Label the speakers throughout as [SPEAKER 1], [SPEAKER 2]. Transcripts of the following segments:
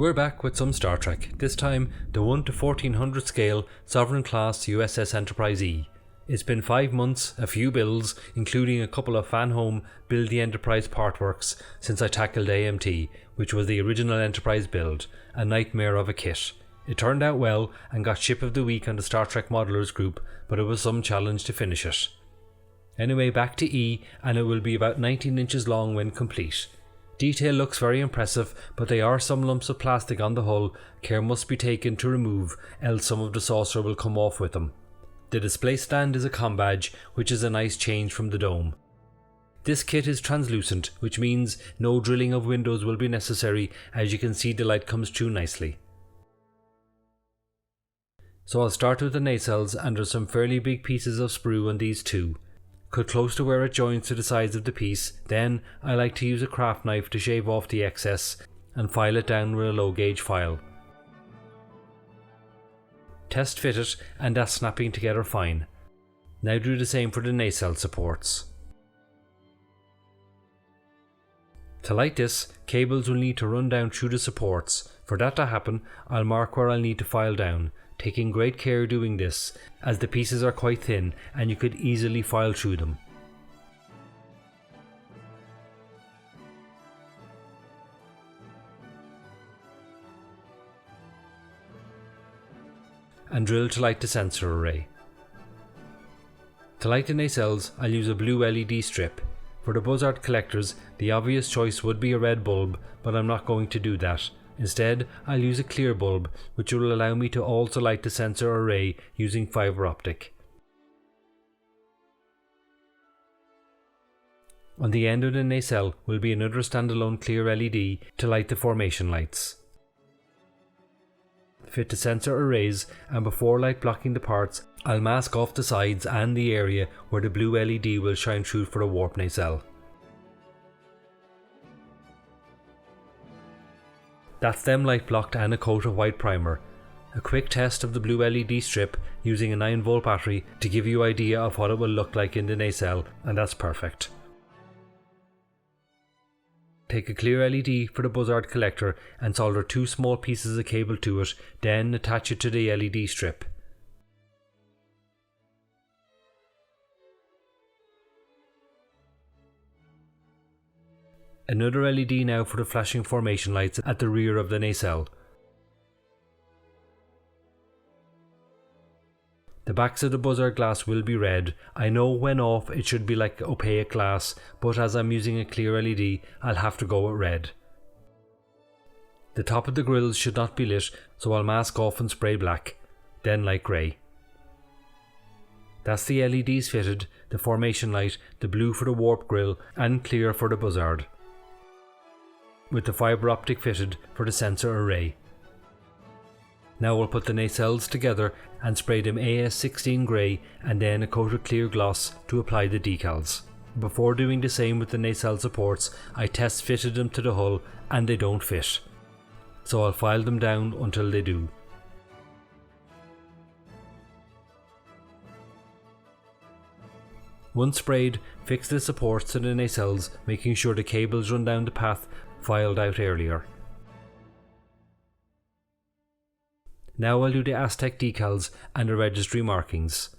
[SPEAKER 1] We're back with some Star Trek, this time the 1 to 1400 scale Sovereign class USS Enterprise E. It's been 5 months, a few builds, including a couple of fan home Build the Enterprise part works since I tackled AMT, which was the original Enterprise build, a nightmare of a kit. It turned out well and got Ship of the Week on the Star Trek Modelers group, but it was some challenge to finish it. Anyway, back to E, and it will be about 19 inches long when complete. Detail looks very impressive, but there are some lumps of plastic on the hull care must be taken to remove, else some of the saucer will come off with them. The display stand is a comm badge, which is a nice change from the dome. This kit is translucent, which means no drilling of windows will be necessary, as you can see the light comes through nicely. So I'll start with the nacelles, and there's some fairly big pieces of sprue on these too. Cut close to where it joins to the sides of the piece, then I like to use a craft knife to shave off the excess and file it down with a low gauge file. Test fit it, and that's snapping together fine. Now do the same for the nacelle supports. To light this, cables will need to run down through the supports. For that to happen, I'll mark where I'll need to file down, taking great care doing this, as the pieces are quite thin and you could easily file through them. And drill to light the sensor array. To light the nacelles, I'll use a blue LED strip. For the buzzard collectors, the obvious choice would be a red bulb, but I'm not going to do that. Instead, I'll use a clear bulb, which will allow me to also light the sensor array using fibre optic. On the end of the nacelle will be another standalone clear LED to light the formation lights. Fit the sensor arrays, and before light blocking the parts, I'll mask off the sides and the area where the blue LED will shine through for the warp nacelle. That's them light blocked and a coat of white primer. A quick test of the blue LED strip using a 9V battery to give you idea of what it will look like in the nacelle, and that's perfect. Take a clear LED for the buzzard collector and solder 2 small pieces of cable to it, then attach it to the LED strip. Another LED now for the flashing formation lights at the rear of the nacelle. The backs of the buzzard glass will be red. I know when off it should be like opaque glass, but as I'm using a clear LED, I'll have to go with red. The top of the grills should not be lit, so I'll mask off and spray black, then light grey. That's the LEDs fitted, the formation light, the blue for the warp grill, and clear for the buzzard, with the fibre optic fitted for the sensor array. Now we'll put the nacelles together and spray them AS16 grey and then a coat of clear gloss to apply the decals. Before doing the same with the nacelle supports, I test fitted them to the hull and they don't fit, so I'll file them down until they do. Once sprayed, fix the supports to the nacelles, making sure the cables run down the path filed out earlier. Now I'll do the Aztec decals and the registry markings.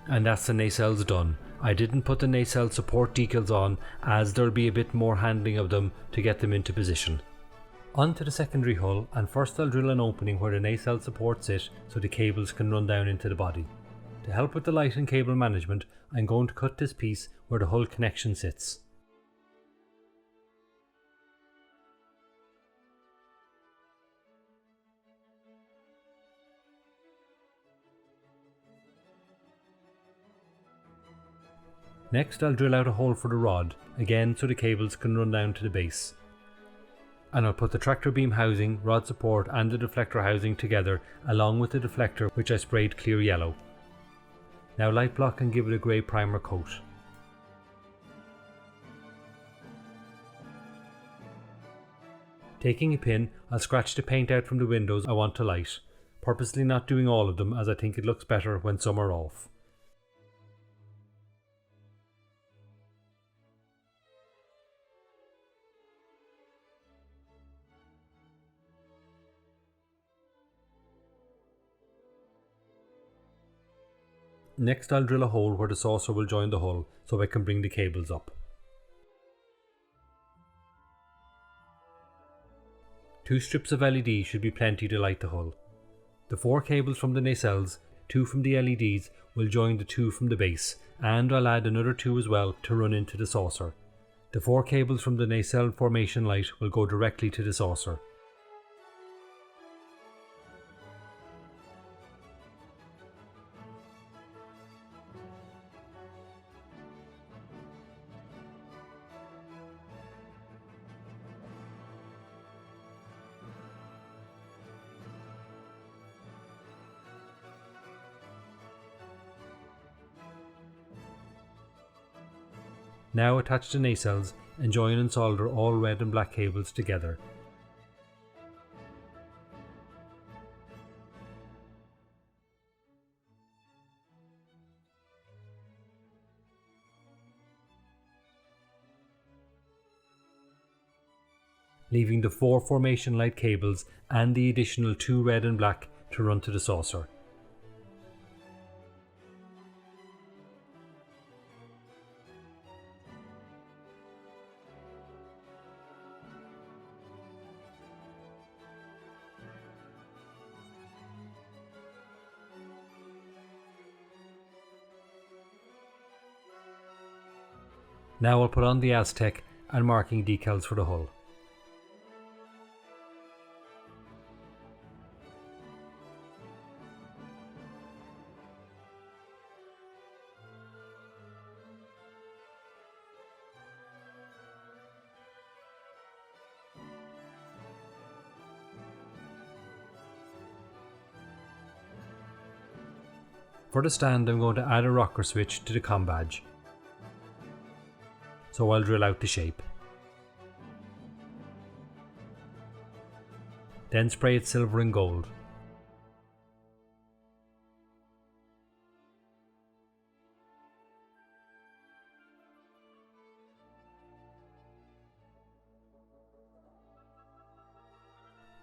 [SPEAKER 1] And that's the nacelles done. I didn't put the nacelle support decals on, as there'll be a bit more handling of them to get them into position. On to the secondary hull, and first I'll drill an opening where the nacelle supports sit so the cables can run down into the body. To help with the light and cable management, I'm going to cut this piece where the hull connection sits. Next I'll drill out a hole for the rod, again so the cables can run down to the base. And I'll put the tractor beam housing, rod support and the deflector housing together along with the deflector, which I sprayed clear yellow. Now light block and give it a grey primer coat. Taking a pin, I'll scratch the paint out from the windows I want to light, purposely not doing all of them as I think it looks better when some are off. Next I'll drill a hole where the saucer will join the hull so I can bring the cables up. 2 strips of LED should be plenty to light the hull. The 4 cables from the nacelles, 2 from the LEDs, will join the 2 from the base, and I'll add another 2 as well to run into the saucer. The 4 cables from the nacelle formation light will go directly to the saucer. Now attach the nacelles and join and solder all red and black cables together. Leaving the 4 formation light cables and the additional 2 red and black to run to the saucer. Now I'll put on the Aztec and marking decals for the hull. For the stand I'm going to add a rocker switch to the comm badge, so I'll drill out the shape. Then spray it silver and gold.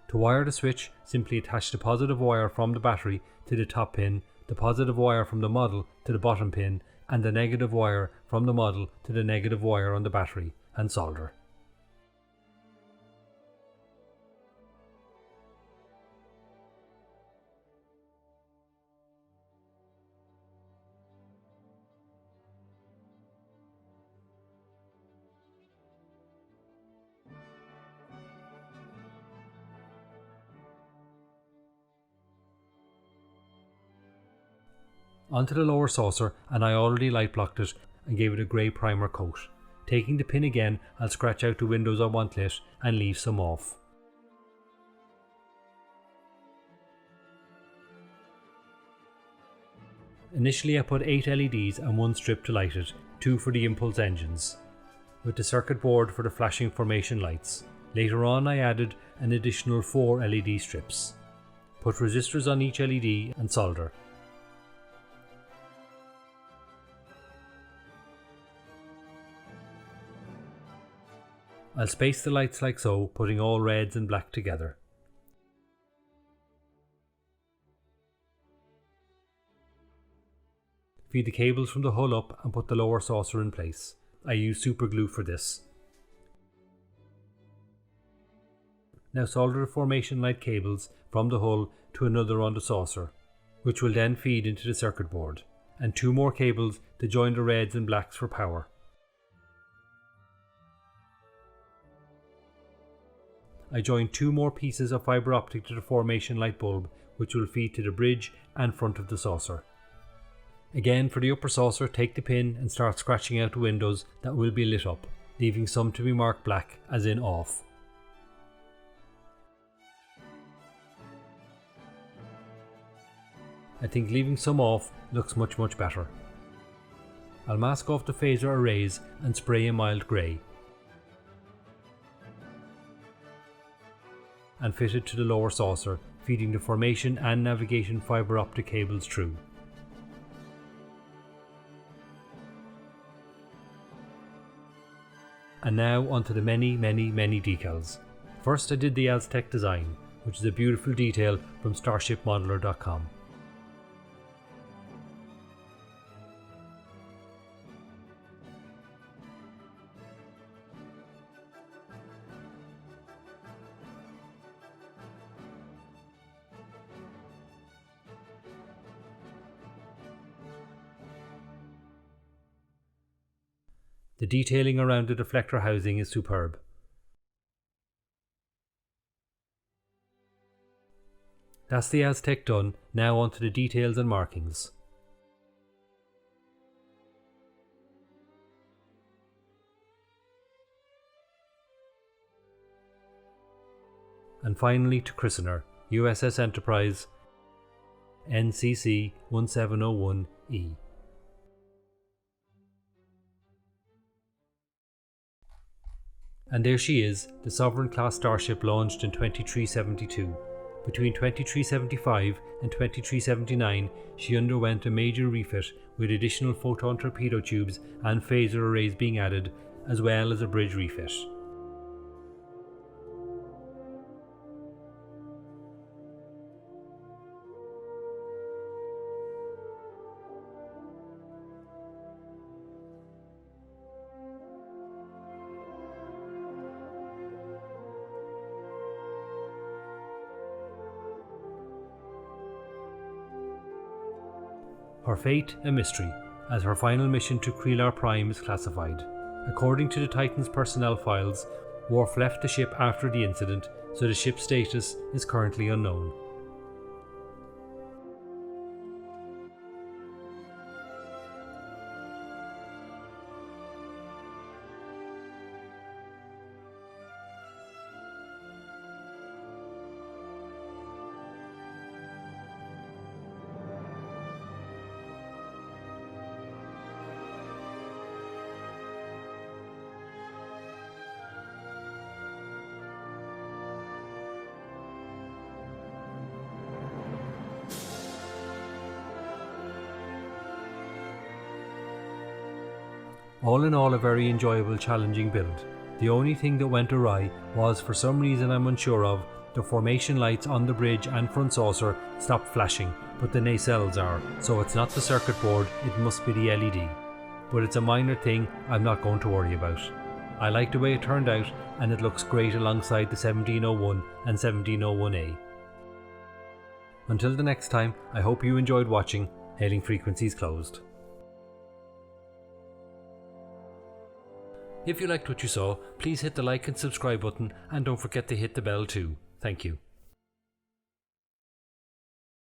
[SPEAKER 1] To wire the switch, simply attach the positive wire from the battery to the top pin, the positive wire from the model to the bottom pin, and the negative wire from the model to the negative wire on the battery, and solder. Onto the lower saucer, and I already light blocked it and gave it a grey primer coat. Taking the pin again, I'll scratch out the windows I want lit and leave some off. Initially I put 8 LEDs and 1 strip to light it, 2 for the impulse engines, with the circuit board for the flashing formation lights. Later on I added an additional 4 LED strips. Put resistors on each LED and solder. I'll space the lights like so, putting all reds and black together. Feed the cables from the hull up and put the lower saucer in place. I use super glue for this. Now solder the formation light cables from the hull to another on the saucer, which will then feed into the circuit board, and 2 more cables to join the reds and blacks for power. I joined 2 more pieces of fibre optic to the formation light bulb, which will feed to the bridge and front of the saucer. Again, for the upper saucer, take the pin and start scratching out the windows that will be lit up, leaving some to be marked black, as in off. I think leaving some off looks much better. I'll mask off the phaser arrays and spray a mild grey, and fit it to the lower saucer, feeding the formation and navigation fibre optic cables through. And now onto the many decals. First I did the Aztec design, which is a beautiful detail from starshipmodeler.com. The detailing around the deflector housing is superb. That's the Aztec done, now onto the details and markings. And finally to christener, USS Enterprise NCC 1701E. And there she is, the Sovereign class starship launched in 2372. Between 2375 and 2379, she underwent a major refit with additional photon torpedo tubes and phaser arrays being added, as well as a bridge refit. Her fate a mystery, as her final mission to Krelar Prime is classified. According to the Titan's personnel files, Worf left the ship after the incident, so the ship's status is currently unknown. All in all, a very enjoyable, challenging build. The only thing that went awry was, for some reason I'm unsure of, the formation lights on the bridge and front saucer stopped flashing, but the nacelles are, so it's not the circuit board, it must be the LED. But it's a minor thing I'm not going to worry about. I like the way it turned out, and it looks great alongside the 1701 and 1701A. Until the next time, I hope you enjoyed watching. Hailing frequencies closed. If you liked what you saw, please hit the like and subscribe button, and don't forget to hit the bell too. Thank you.